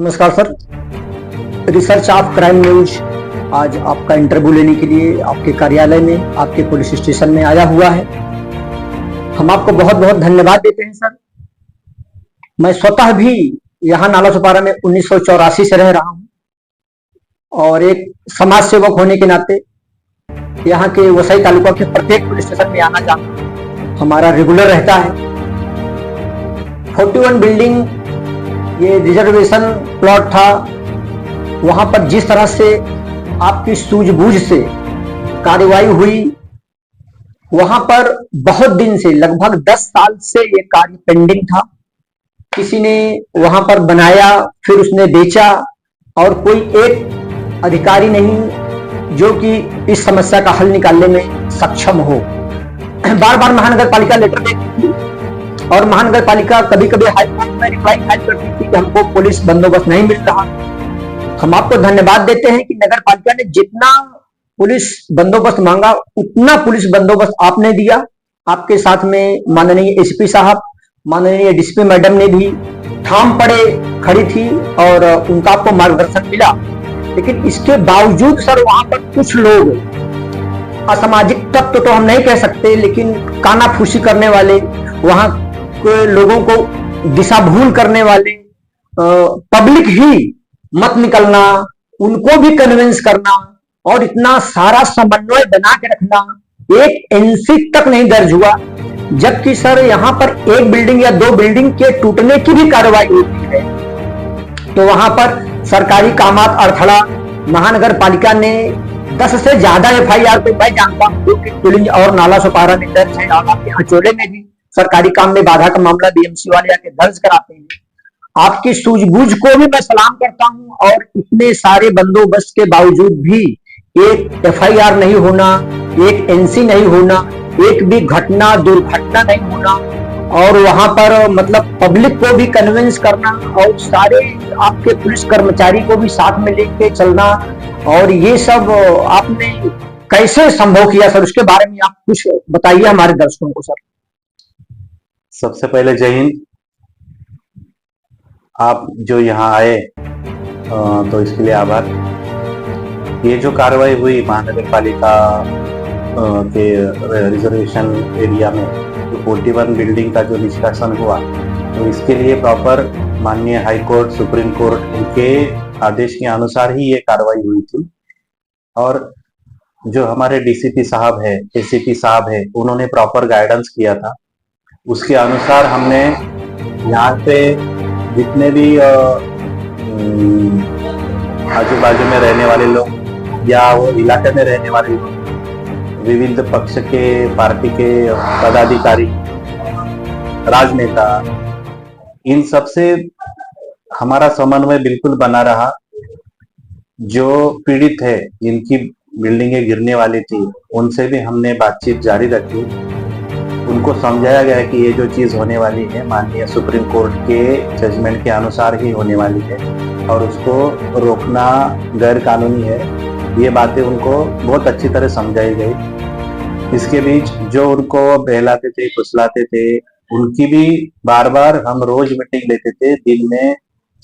नमस्कार sir. Research of crime news आज आपका इंटरव्यू लेने के लिए आपके कार्यालय में, आपके पुलिस स्टेशन में आया हुआ है। हम आपको बहुत बहुत धन्यवाद देते हैं सर। मैं स्वतः भी यहाँ नाला सुपारा में 1984 से रह रहा हूँ और एक समाज सेवक होने के नाते यहाँ के वसई तालुका के प्रत्येक पुलिस स्टेशन में आना जाना हमारा रेगुलर रहता है। 41 बिल्डिंग ये रिजर्वेशन प्लॉट था। वहां पर जिस तरह से आपकी सूझबूझ से कार्रवाई हुई, वहां पर बहुत दिन से, लगभग 10 साल से ये कार्य पेंडिंग था। किसी ने वहां पर बनाया, फिर उसने बेचा और कोई एक अधिकारी नहीं जो कि इस समस्या का हल निकालने में सक्षम हो। बार बार महानगर पालिका लेटर देती थी और महानगर पालिका कभी कभी हाईकोर्ट में रिप्लाई फाइल करती थी कि हमको पुलिस बंदोबस्त नहीं मिल रहा। हम आपको धन्यवाद देते हैं कि नगर पालिका ने जितना पुलिस बंदोबस्त मांगा उतना पुलिस बंदोबस्त आपने दिया। आपके साथ में माननीय एसपी साहब, माननीय डीसीपी मैडम ने भी ठाम पड़े खड़ी थी और उनका आपको मार्गदर्शन मिला। लेकिन इसके बावजूद सर वहां पर कुछ लोग, असामाजिक तत्व तो हम नहीं कह सकते, लेकिन कानाफूसी करने वाले, वहां के लोगों को दिशा भूल करने वाले, पब्लिक ही मत निकलना, उनको भी कन्विंस करना और इतना सारा समन्वय बना के रखना, एक एनसी तक नहीं दर्ज हुआ। जबकि सर यहाँ पर एक बिल्डिंग या दो बिल्डिंग के टूटने की भी कार्रवाई होती है। तो वहां पर सरकारी कामात अड़थड़ा महानगर पालिका ने 10 से ज्यादा एफआईआर पे मैं जानता हूँ कि पुलिस और नाला सुपारा में दर्ज है और आपके अचोले में भी सरकारी काम में बाधा का मामला बीएमसी वाले आके दर्ज कराते हैं। आपकी सूझबूझ को भी मैं सलाम करता हूं और इतने सारे बंदोबस्त के बावजूद भी एक एफआईआर नहीं होना, एक एनसी नहीं होना, एक भी घटना दुर्घटना नहीं होना और वहां पर मतलब पब्लिक को भी कन्विंस करना और सारे आपके पुलिस कर्मचारी को भी साथ में लेके चलना, और ये सब आपने कैसे संभव किया सर? उसके बारे में आप कुछ बताइए हमारे दर्शकों को सर। सबसे पहले जय हिंद। आप जो यहाँ आए तो इसके लिए आभार। ये जो कार्रवाई हुई महानगर पालिका के रिजर्वेशन एरिया में, तो 41 बिल्डिंग का जो निष्कासन हुआ, तो इसके लिए प्रॉपर माननीय हाई कोर्ट, सुप्रीम कोर्ट, इनके आदेश के अनुसार ही ये कार्रवाई हुई थी। और जो हमारे डीसीपी साहब है, एसीपी साहब है, उन्होंने प्रॉपर गाइडेंस किया था। उसके अनुसार हमने यहाँ पे जितने भी आजू बाजू में रहने वाले लोग या वो इलाके में रहने वाले लोग, विविध पक्ष के, पार्टी के पदाधिकारी, राजनेता, इन सब से हमारा समन्वय बिल्कुल बना रहा। जो पीड़ित है, इनकी बिल्डिंगें गिरने वाली थी, उनसे भी हमने बातचीत जारी रखी। उनको समझाया गया कि ये जो चीज होने वाली है माननीय सुप्रीम कोर्ट के जजमेंट के अनुसार ही होने वाली है और उसको रोकना गैर कानूनी है। ये बातें उनको बहुत अच्छी तरह समझाई गई। इसके बीच जो उनको बहलाते थे, फुसलाते थे, उनकी भी बार बार हम रोज मीटिंग लेते थे। दिन में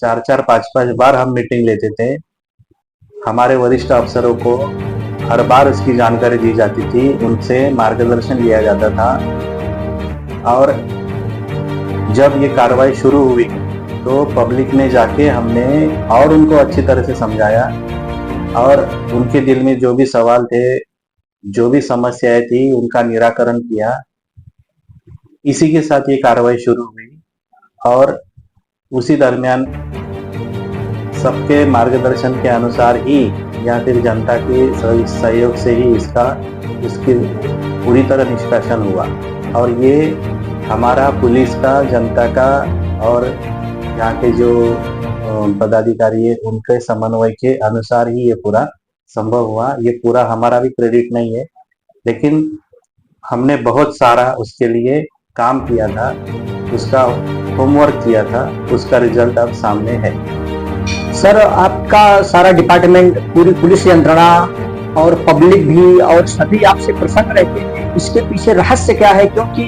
4-4, 5-5 बार हम मीटिंग लेते थे। हमारे वरिष्ठ अफसरों को हर बार उसकी जानकारी दी जाती थी, उनसे मार्गदर्शन लिया जाता था। और जब ये कार्रवाई शुरू हुई तो पब्लिक में जाके हमने और उनको अच्छी तरह से समझाया और उनके दिल में जो भी सवाल थे, जो भी समस्याएं थी, उनका निराकरण किया। इसी के साथ ये कार्रवाई शुरू हुई और उसी दरमियान सबके मार्गदर्शन के अनुसार ही या फिर जनता के सहयोग से ही इसकी पूरी तरह निष्कासन हुआ। और ये हमारा पुलिस का, जनता का और यहाँ के जो पदाधिकारी है, उनके समन्वय के अनुसार ही ये पूरा संभव हुआ। ये पूरा हमारा भी क्रेडिट नहीं है, लेकिन हमने बहुत सारा उसके लिए काम किया था, उसका होमवर्क किया था, उसका रिजल्ट अब सामने है। सर आपका सारा डिपार्टमेंट, पूरी पुलिस यंत्रणा और पब्लिक भी और सभी आपसे प्रसन्न रहते हैं इसके पीछे रहस्य क्या है, क्योंकि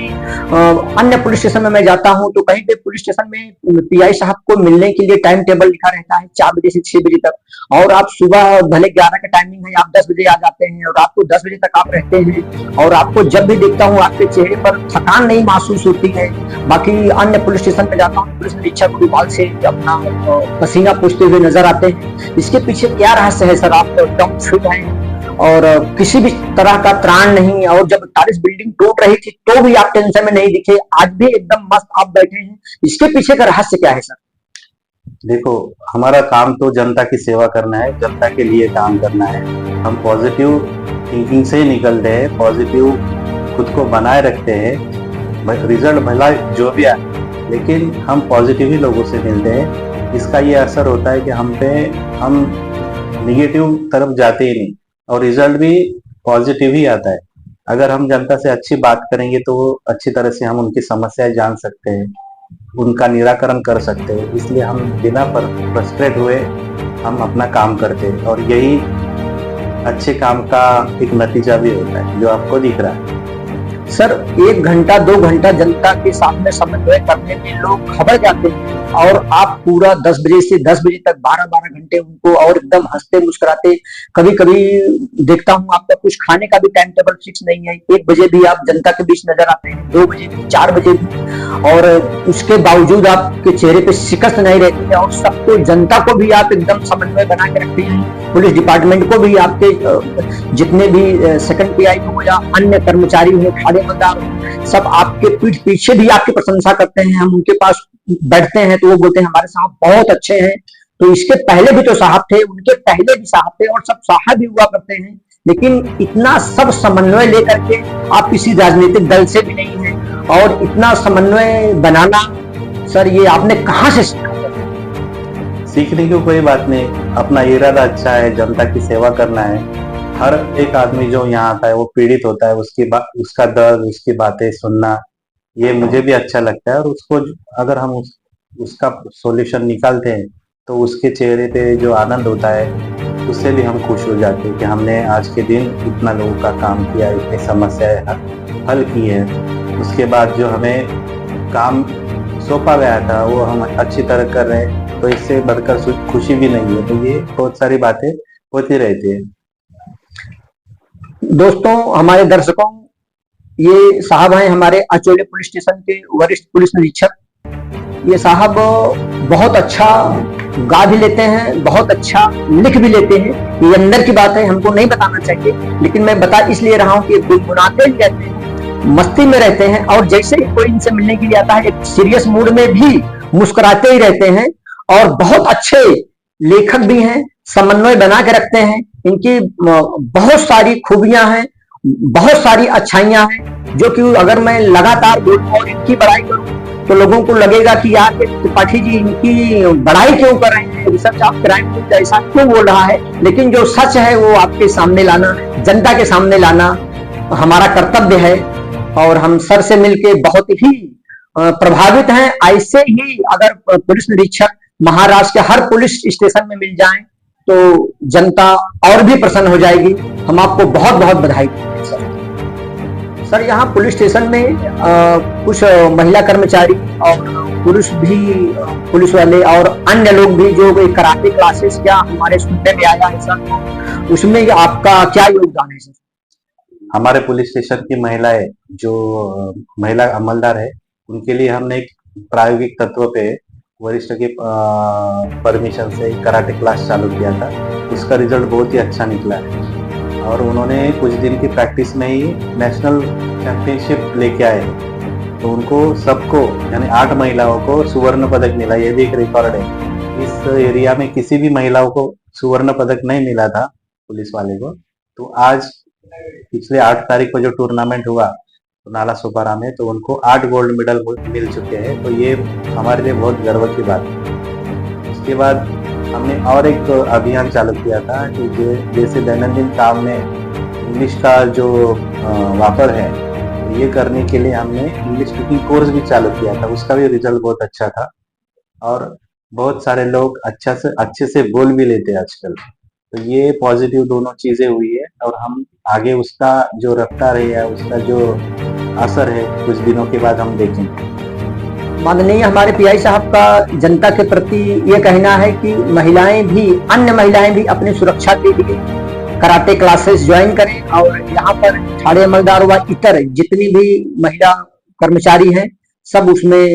अन्य पुलिस स्टेशन में मैं जाता हूं तो कहीं पे पुलिस स्टेशन में पीआई साहब को मिलने के लिए टाइम टेबल लिखा रहता है 4 बजे से 6 बजे तक, और आप सुबह भले 11 का टाइमिंग है, आप 10 बजे आ जाते हैं और आपको 10 बजे तक आप रहते हैं, और आपको जब भी देखता हूँ आपके चेहरे पर थकान नहीं महसूस होती है। बाकी अन्य पुलिस स्टेशन पे जाता हूँ, पुलिस निरीक्षक रुमाल से अपना पसीना पोंछते हुए नजर आते हैं। इसके पीछे क्या रहस्य है सर? आप एकदम फिट हैं और किसी भी तरह का त्राण नहीं, और जब 40 बिल्डिंग टूट रही थी तो भी आप टेंशन में नहीं दिखे, आज भी एकदम मस्त आप बैठे हैं, इसके पीछे का रहस्य क्या है सर? देखो, हमारा काम तो जनता की सेवा करना है, जनता के लिए काम करना है। हम पॉजिटिव थिंकिंग से निकलते हैं, पॉजिटिव खुद को बनाए रखते हैं। रिजल्ट भला जो भी आए, लेकिन हम पॉजिटिव ही लोगों से मिलते हैं। इसका ये असर होता है कि हम निगेटिव तरफ जाते ही नहीं, और रिजल्ट भी पॉजिटिव ही आता है। अगर हम जनता से अच्छी बात करेंगे तो वो अच्छी तरह से हम उनकी समस्याएं जान सकते हैं, उनका निराकरण कर सकते हैं। इसलिए हम बिना फ्रस्ट्रेट हुए हम अपना काम करते हैं, और यही अच्छे काम का एक नतीजा भी होता है जो आपको दिख रहा है। सर 1 घंटा 2 घंटा जनता के सामने समन्वय करने में लोग खबर जाते हैं, और आप पूरा 10 बजे से 10 बजे तक 12-12 घंटे उनको और एकदम हंसते मुस्कुराते, कभी कभी देखता हूँ आपका कुछ खाने का भी टाइम टेबल फिक्स नहीं है, 1 बजे भी आप जनता के बीच नजर आते हैं, 2 बजे भी, 4 बजे भी, और उसके बावजूद आपके चेहरे पे शिकस्त नहीं रहती है, और सबको, जनता को भी आप एकदम समन्वय बना के रखते हैं। पुलिस डिपार्टमेंट को भी, आपके जितने भी सेकंड पीआई हो या अन्य कर्मचारी हो, खाड़ेदार हो, सब आपके पीठ पीछे भी आपकी प्रशंसा करते हैं। हम उनके पास बैठते हैं तो वो बोलते हैं हमारे साहब बहुत अच्छे हैं। तो इसके पहले भी तो साहब थे, उनके पहले भी साहब थे, और सब साहब भी हुआ करते हैं, लेकिन इतना सब समन्वय लेकर के आप किसी राजनीतिक दल से भी नहीं है, और इतना समन्वय बनाना सर ये आपने कहां से सीखा? सीखने की कोई बात नहीं, अपना इरादा अच्छा है, जनता की सेवा करना है। हर एक आदमी जो यहाँ आता है वो पीड़ित होता है, उसका दर्द, उसकी बातें सुनना, ये मुझे भी अच्छा लगता है। और उसको अगर हम उसका सॉल्यूशन निकालते हैं तो उसके चेहरे पे जो आनंद होता है, उससे भी हम खुश हो जाते हैं कि हमने आज के दिन इतना लोगों का काम किया, इतनी समस्याएं हल की है। उसके बाद जो हमें काम सौंपा गया था वो हम अच्छी तरह कर रहे हैं, तो इससे बढ़कर खुशी भी नहीं है। तो ये बहुत सारी बातें होती रहती है। दोस्तों, हमारे दर्शकों, ये साहब हैं हमारे अचोले पुलिस स्टेशन के वरिष्ठ पुलिस निरीक्षक। ये साहब बहुत अच्छा गा भी लेते हैं, बहुत अच्छा लिख भी लेते हैं। ये अंदर की बात है, हमको नहीं बताना चाहिए, लेकिन मैं बता इसलिए रहा हूँ कि गुनगुनाते ही रहते हैं, मस्ती में रहते हैं, और जैसे ही कोई इनसे मिलने के लिए आता है एक सीरियस मूड में भी मुस्कुराते ही रहते हैं, और बहुत अच्छे लेखक भी हैं, समन्वय बना के रखते हैं। इनकी बहुत सारी खूबियां हैं, बहुत सारी अच्छाइयां हैं, जो कि अगर मैं लगातार बोलूं और इनकी बड़ाई करूं तो लोगों को लगेगा कि यार त्रिपाठी जी इनकी बड़ाई क्यों कर रहे हैं, रिसर्च ऑफ क्राइम ऐसा क्यों बोल रहा है। लेकिन जो सच है वो आपके सामने लाना, जनता के सामने लाना हमारा कर्तव्य है, और हम सर से मिलके बहुत ही प्रभावित हैं। ऐसे ही अगर पुलिस निरीक्षक महाराष्ट्र के हर पुलिस स्टेशन में मिल जाएं तो जनता और भी प्रसन्न हो जाएगी। हम आपको बहुत बहुत बधाई देते हैं सर। सर यहाँ पुलिस स्टेशन में कुछ महिला कर्मचारी और पुलिस वाले और अन्य लोग भी जो कराटे क्लासेस क्या हमारे सुनने में आया है सर, उसमें आपका क्या योगदान है सर? हमारे पुलिस स्टेशन की महिलाएं जो महिला अमलदार है, उनके लिए हमने एक प्रायोगिक तत्व पे वरिष्ठ के परमिशन से कराटे क्लास चालू किया था। उसका रिजल्ट बहुत ही अच्छा निकला है, और उन्होंने कुछ दिन की प्रैक्टिस में ही नेशनल चैंपियनशिप लेके आए। तो उनको सबको यानी 8 महिलाओं को स्वर्ण पदक मिला, ये भी एक रिकॉर्ड है। इस एरिया में किसी भी महिलाओं को स्वर्ण पदक नहीं मिला था पुलिस वाले को। तो आज पिछले 8 तारीख को जो टूर्नामेंट हुआ तो नाला सुपारा में, तो उनको 8 गोल्ड मेडल मिल चुके हैं। तो ये हमारे लिए बहुत गर्व की बात है। उसके बाद हमने और एक अभियान चालू किया था कि जैसे दैनंदिन काम में इंग्लिश का जो वापर है, तो ये करने के लिए हमने इंग्लिश स्पीकिंग कोर्स भी चालू किया था। उसका भी रिजल्ट बहुत अच्छा था, और बहुत सारे लोग अच्छे से बोल भी लेते हैं आजकल। तो ये पॉजिटिव दोनों चीजें हुई है, और हम आगे उसका जो रफ्तार है या उसका जो असर है कुछ दिनों के बाद हम देखेंगे। माननीय हमारे पीआई साहब का जनता के प्रति ये कहना है कि महिलाएं भी, अन्य महिलाएं भी अपनी सुरक्षा के लिए कराटे क्लासेस ज्वाइन करें और यहाँ पर ठाणे अमलदार व इतर जितनी भी महिला कर्मचारी हैं सब उसमें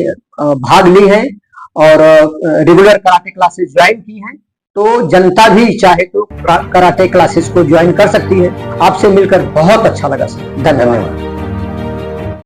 भाग ली हैं और रेगुलर कराटे क्लासेस ज्वाइन की हैं। तो जनता भी चाहे तो कराटे क्लासेस को ज्वाइन कर सकती है। आपसे मिलकर बहुत अच्छा लगा सर, धन्यवाद।